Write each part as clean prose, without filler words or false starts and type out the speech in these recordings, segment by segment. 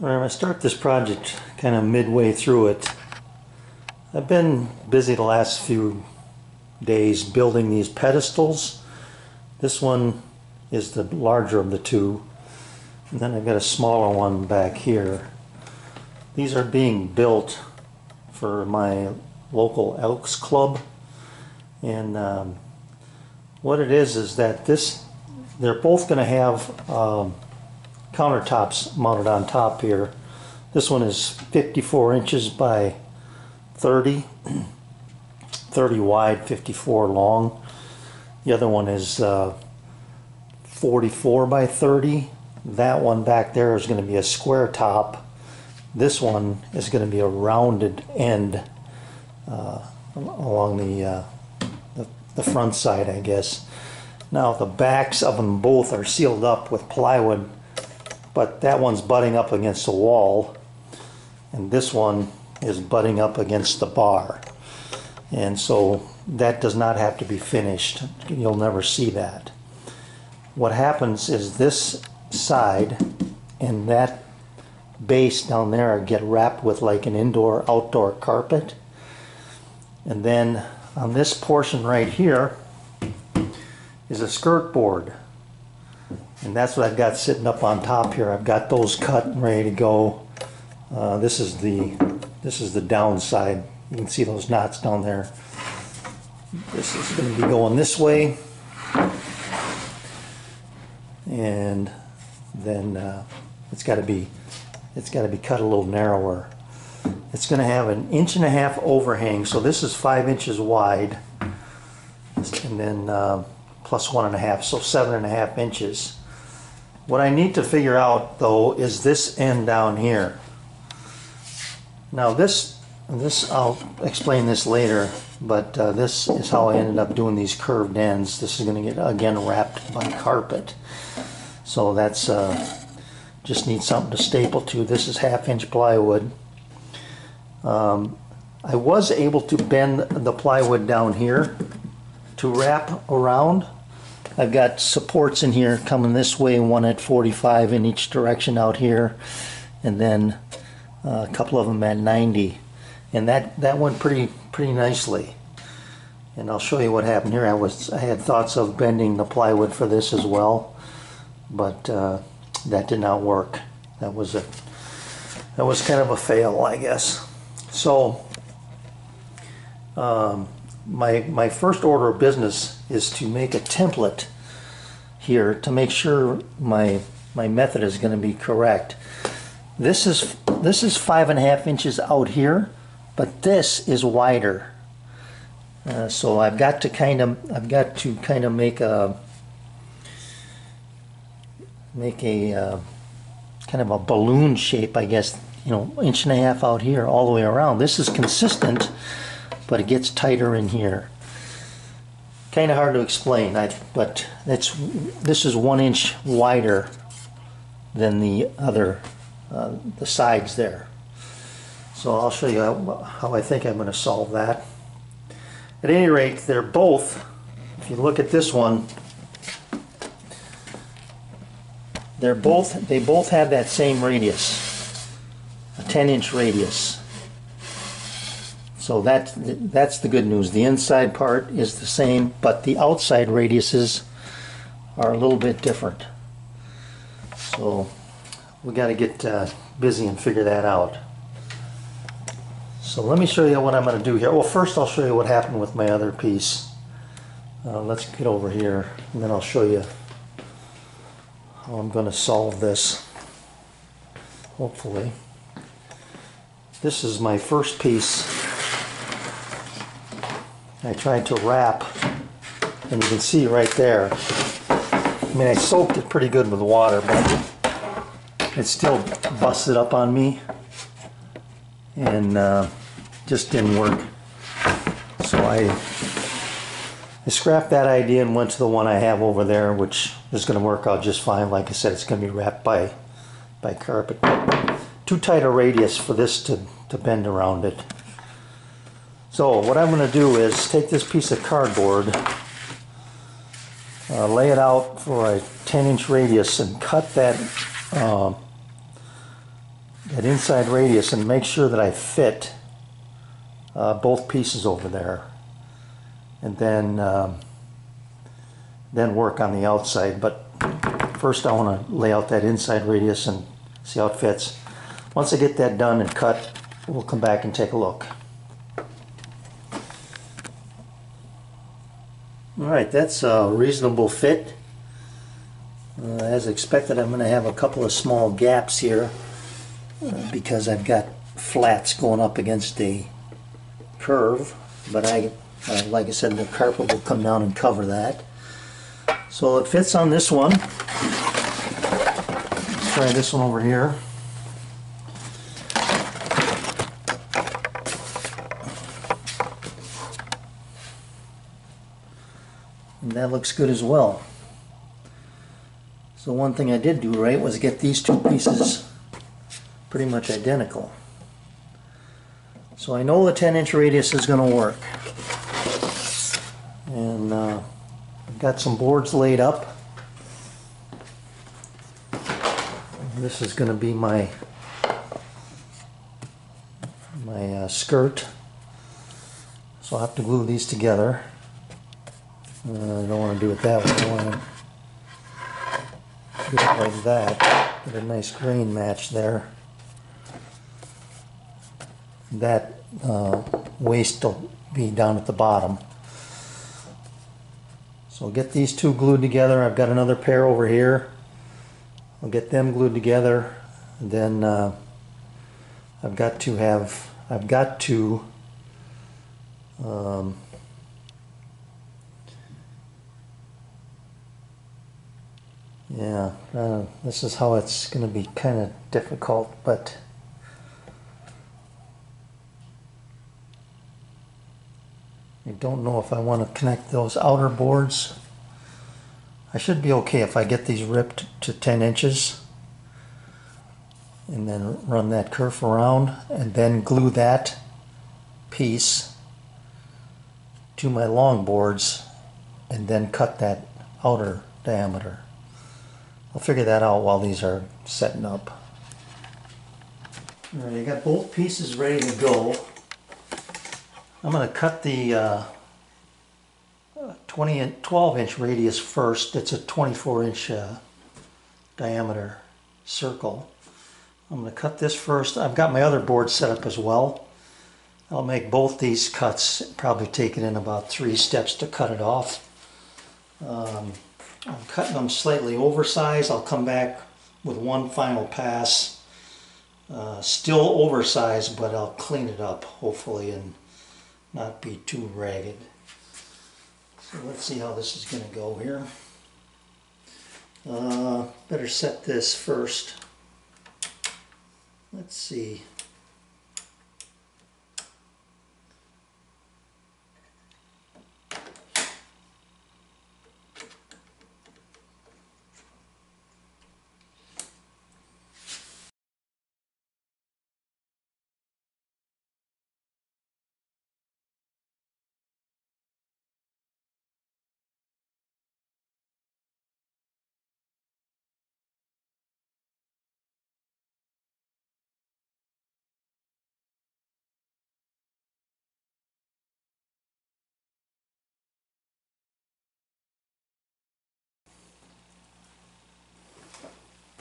I'm going to start this project kind of midway through it. I've been busy the last few days building these pedestals. This one is the larger of the two, and then I've got a smaller one back here. These are being built for my local Elks Club, and what it is that they're both going to have countertops mounted on top here. This one is 54 inches by 30 wide, 54 long. The other one is 44 by 30. That one back there is going to be a square top. This one is going to be a rounded end along the front side, I guess. Now the backs of them both are sealed up with plywood, but that one's butting up against the wall, and this one is butting up against the bar, and so that does not have to be finished. You'll never see that. What happens is this side and that base down there get wrapped with like an indoor-outdoor carpet, and then on this portion right here is a skirt board, and that's what I've got sitting up on top here. I've got those cut and ready to go. This is the downside. You can see those knots down there. This is going to be going this way, and then it's got to be cut a little narrower. It's going to have an 1.5 inch overhang, so this is 5 inches wide, and then plus 1.5, so 7.5 inches. What I need to figure out though is this end down here. Now this I'll explain this later, but this is how I ended up doing these curved ends. This is going to get again wrapped by carpet, so that's just need something to staple to. This is 1/2 inch plywood. I was able to bend the plywood down here to wrap around. I've got supports in here coming this way, one at 45 in each direction out here, and then a couple of them at 90, and that went pretty nicely. And I'll show you what happened here. I had thoughts of bending the plywood for this as well, but that did not work. That was kind of a fail, I guess. So my first order of business is to make a template here to make sure my method is going to be correct. This is 5.5 inches out here, but this is wider. So I've got to kind of make a kind of a balloon shape, I guess. 1.5 inches out here all the way around. This is consistent, but it gets tighter in here. Kind of hard to explain, but this is 1 inch wider than the other, the sides there. So I'll show you how I think I'm going to solve that. At any rate, they're both, if you look at this one, they both have that same radius, a 10-inch radius. So that's the good news. The inside part is the same, but the outside radiuses are a little bit different. So we got to get busy and figure that out. So let me show you what I'm going to do here. Well, first I'll show you what happened with my other piece. Let's get over here, and then I'll show you how I'm going to solve this, hopefully. This is my first piece. I tried to wrap, and you can see right there, I mean, I soaked it pretty good with water, but it still busted up on me, and just didn't work. So I scrapped that idea and went to the one I have over there, which is going to work out just fine. Like I said, it's going to be wrapped by carpet. Too tight a radius for this to bend around it. So what I'm going to do is take this piece of cardboard, lay it out for a 10-inch radius, and cut that that inside radius and make sure that I fit both pieces over there, and then work on the outside. But first I want to lay out that inside radius and see how it fits. Once I get that done and cut, we'll come back and take a look. Alright, that's a reasonable fit. As expected, I'm going to have a couple of small gaps here because I've got flats going up against the curve, but like I said, the carpet will come down and cover that. So it fits on this one. Let's try this one over here. And that looks good as well. So one thing I did do right was get these two pieces pretty much identical. So I know the 10-inch radius is going to work. And I've got some boards laid up. This is going to be my skirt. So I'll have to glue these together. I don't want to do it that way. I want to do it like that. Get a nice grain match there. That waist will be down at the bottom. So I'll get these two glued together. I've got another pair over here. I'll get them glued together. And then I've got to yeah, this is how it's going to be kind of difficult, but I don't know if I want to connect those outer boards. I should be okay if I get these ripped to 10 inches and then run that kerf around and then glue that piece to my long boards and then cut that outer diameter. I'll figure that out while these are setting up. Alright, I got both pieces ready to go. I'm going to cut the 12-inch radius first. It's a 24-inch diameter circle. I'm going to cut this first. I've got my other board set up as well. I'll make both these cuts, probably take it in about 3 steps to cut it off. I'm cutting them slightly oversized. I'll come back with one final pass. Still oversized, but I'll clean it up, hopefully, and not be too ragged. So let's see how this is going to go here. Better set this first. Let's see.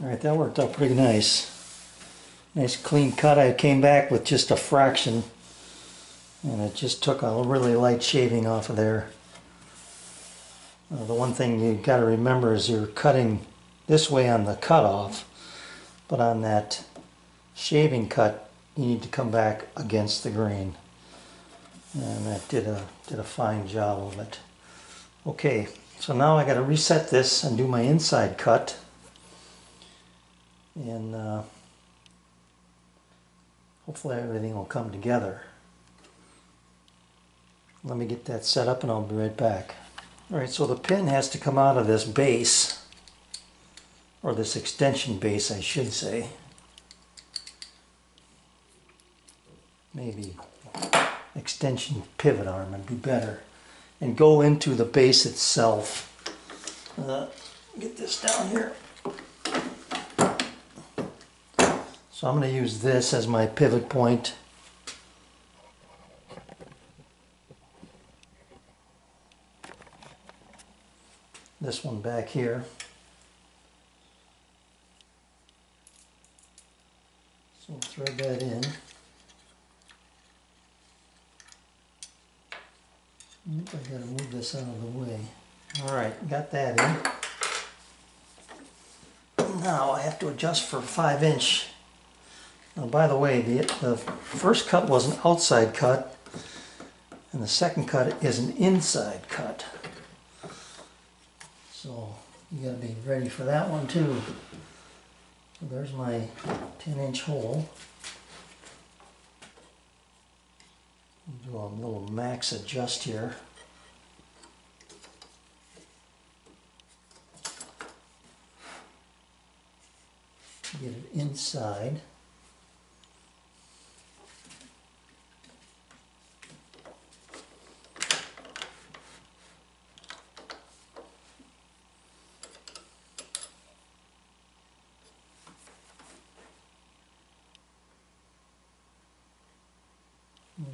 Alright, that worked out pretty nice. Nice clean cut. I came back with just a fraction and it just took a really light shaving off of there. The one thing you got to remember is you're cutting this way on the cutoff, but on that shaving cut you need to come back against the grain. And that did a fine job of it. Okay, so now I got to reset this and do my inside cut. And hopefully everything will come together. Let me get that set up and I'll be right back. Alright, so the pin has to come out of this base, or this extension base I should say. Maybe extension pivot arm would be better. And go into the base itself. Get this down here. So I'm going to use this as my pivot point. This one back here. So we'll thread that in. Oop, I gotta move this out of the way. Alright, got that in. Now I have to adjust for 5-inch. Now by the way, the first cut was an outside cut, and the second cut is an inside cut. So you gotta be ready for that one too. So there's my 10-inch hole. Do a little max adjust here. Get it inside.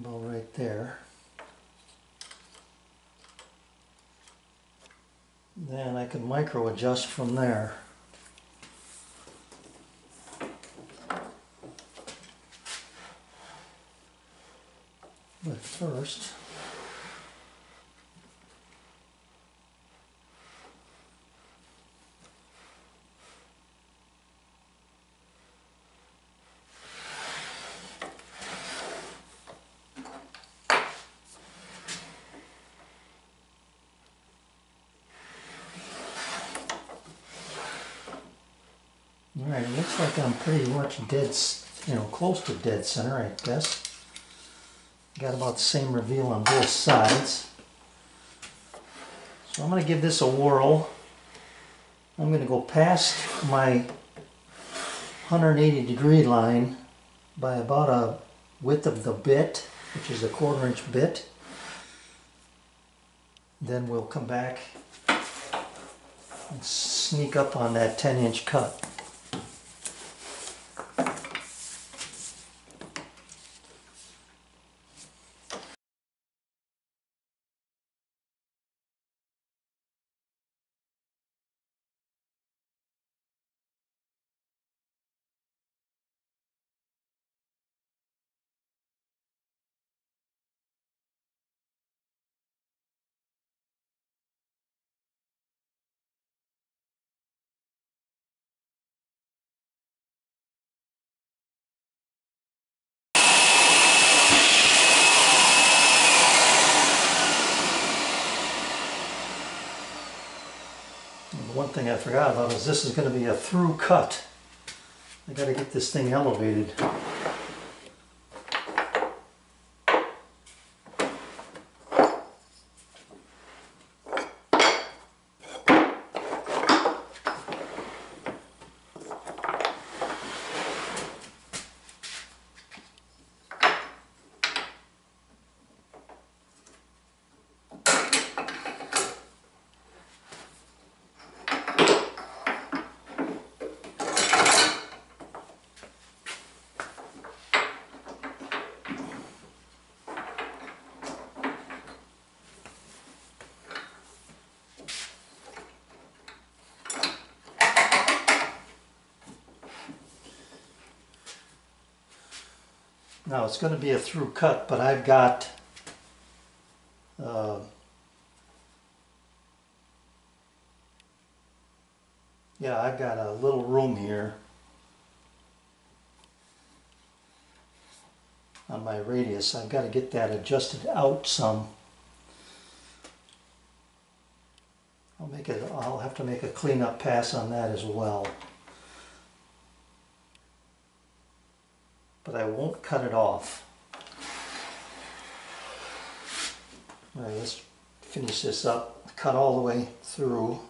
About right there. Then I can micro adjust from there. But first, alright, it looks like I'm pretty much dead, close to dead center, I guess. Got about the same reveal on both sides. So I'm going to give this a whirl. I'm going to go past my 180-degree line by about a width of the bit, which is a 1/4-inch bit. Then we'll come back and sneak up on that 10-inch cut. One thing I forgot about is this is going to be a through cut. I got to get this thing elevated. Now it's going to be a through cut, but I've got I've got a little room here on my radius. I've got to get that adjusted out some. I'll have to make a cleanup pass on that as well. But I won't cut it off. Alright, let's finish this up. Cut all the way through.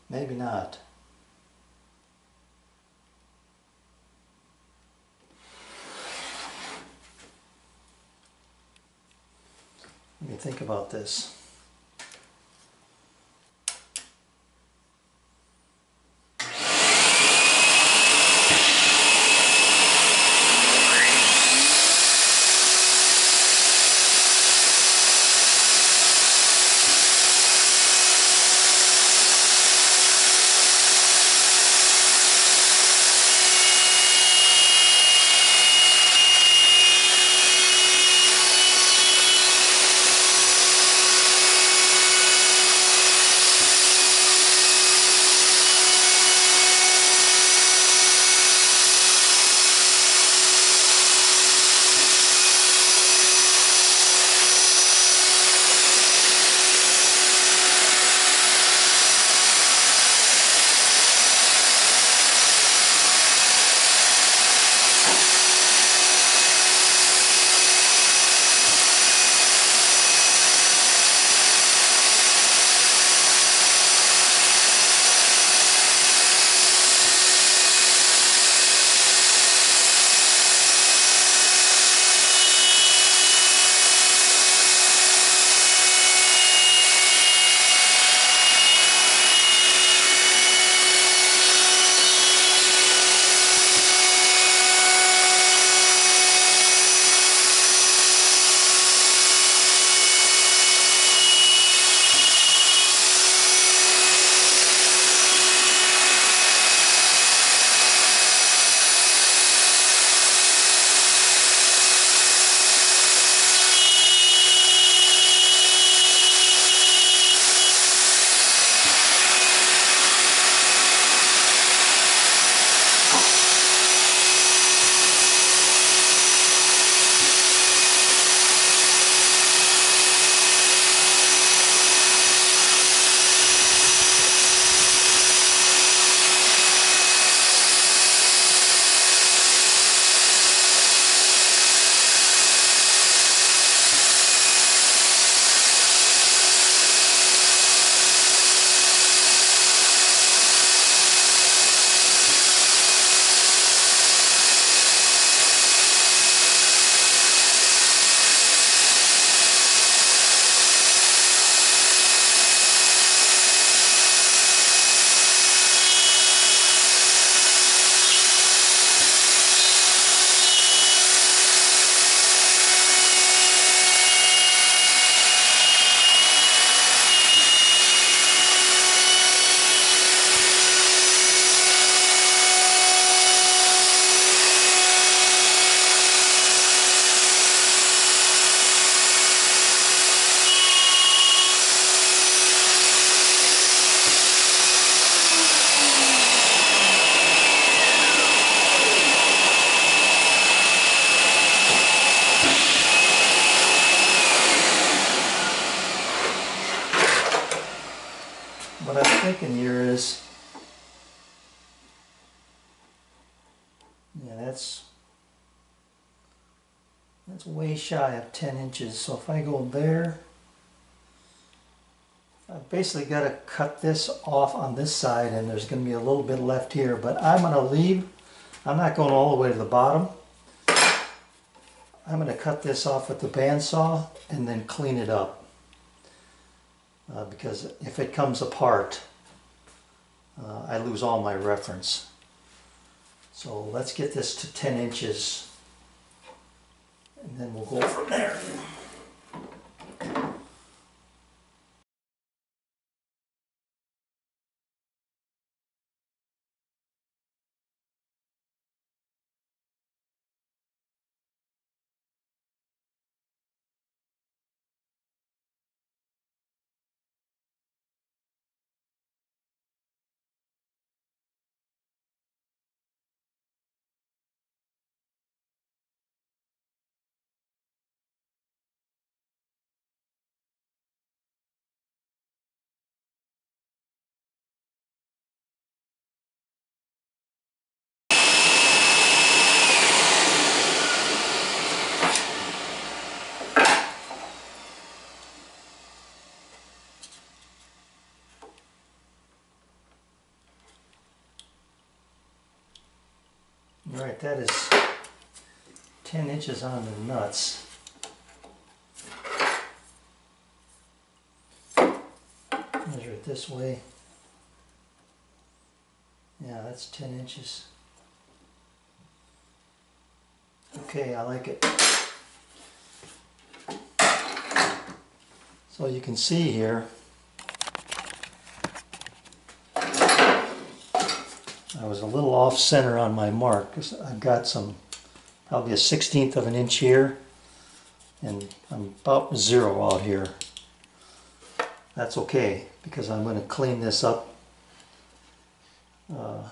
Maybe not. Let me think about this. Yeah, that's way shy of 10 inches. So if I go there, I've basically got to cut this off on this side, and there's going to be a little bit left here, but I'm going to leave. I'm not going all the way to the bottom. I'm going to cut this off with the bandsaw and then clean it up. Because if it comes apart, I lose all my reference. So let's get this to 10 inches and then we'll go from there. Alright, that is 10 inches on the nuts. Measure it this way. Yeah, that's 10 inches. Okay, I like it. So you can see here, I was a little off center on my mark because I've got some, probably a 1/16 of an inch here, and I'm about 0 out here. That's okay because I'm going to clean this up by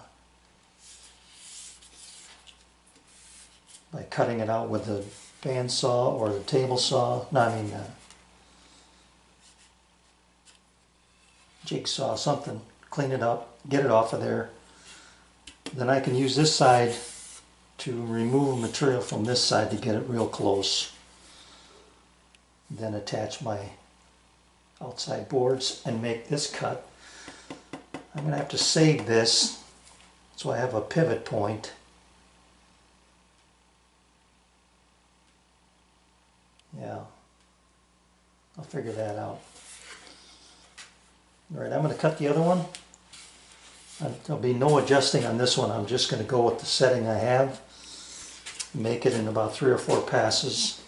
cutting it out with the bandsaw or the table saw. No, I mean jigsaw, something. Clean it up, get it off of there. Then I can use this side to remove material from this side to get it real close. Then attach my outside boards and make this cut. I'm going to have to save this so I have a pivot point. Yeah, I'll figure that out. Alright, I'm going to cut the other one. There'll be no adjusting on this one. I'm just going to go with the setting I have. Make it in about 3 or 4 passes.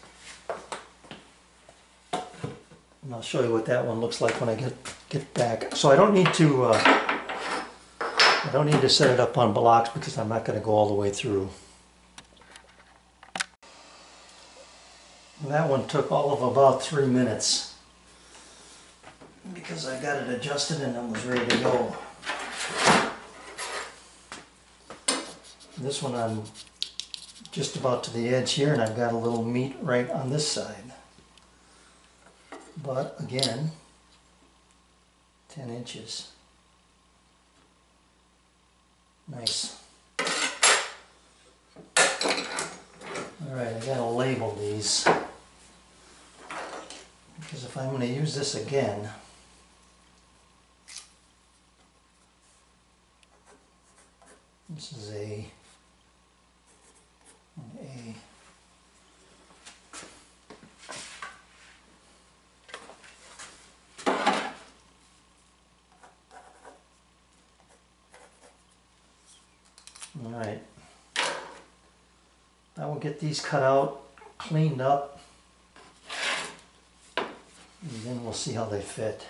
And I'll show you what that one looks like when I get back. So I don't need to set it up on blocks because I'm not going to go all the way through. And that one took all of about 3 minutes because I got it adjusted and I was ready to go. This one I'm just about to the edge here, and I've got a little meat right on this side. But again, 10 inches. Nice. Alright, I gotta label these because if I'm going to use this again, this is an A. Alright, I will get these cut out, cleaned up, and then we'll see how they fit.